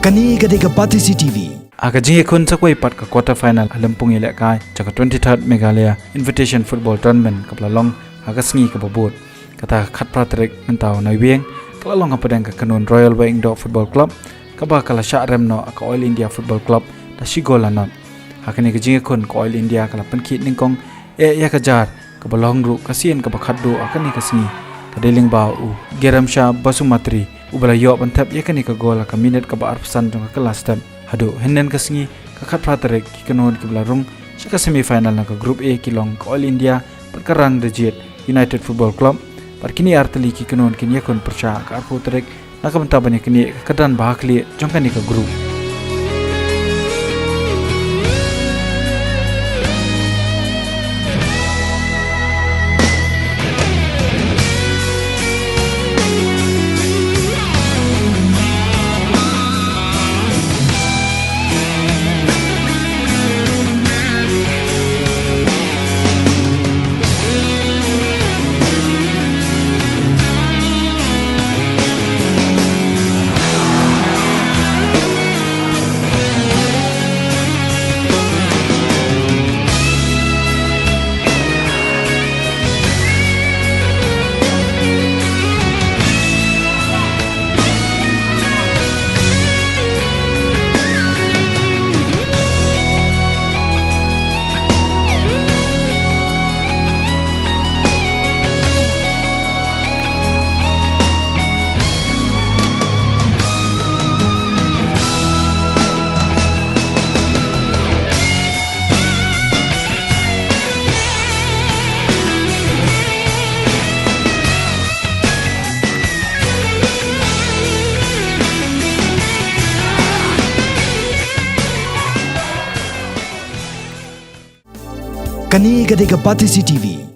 Kani gadega Pati CTV. Aga jinge kun sakwai pat ka quarter final alampung ile kai chaka 23rd Meghalaya Invitation Football Tournament kapla long aga sngi ka babut kata khat pratrek mentau noiweng kala long apadang ka kanun Royal Wellington Football Club kaba kala sha remno ka Oil India Football Club da shigola not hakani ka jinge kun ka Oil India kala pankit ningkong ya ka jar ka balong ru ka sien ka bakhatdu akani ka sngi ka deling ba u Geramsha Basumatri ubala yo bantap yakani ka gola ka minute ka ba arpsan jong ka last time hado henen kasngi ka khat pratarek ki kanon ki blarung sika semi final na ka group A kilong ka All India perkarang Rejit United Football Club parkini artali ki kanon kin yakon percha ka arpu trek na ka bantabane kini ka kadan bahakli jongkani ka group Kani gadega Pati CTV.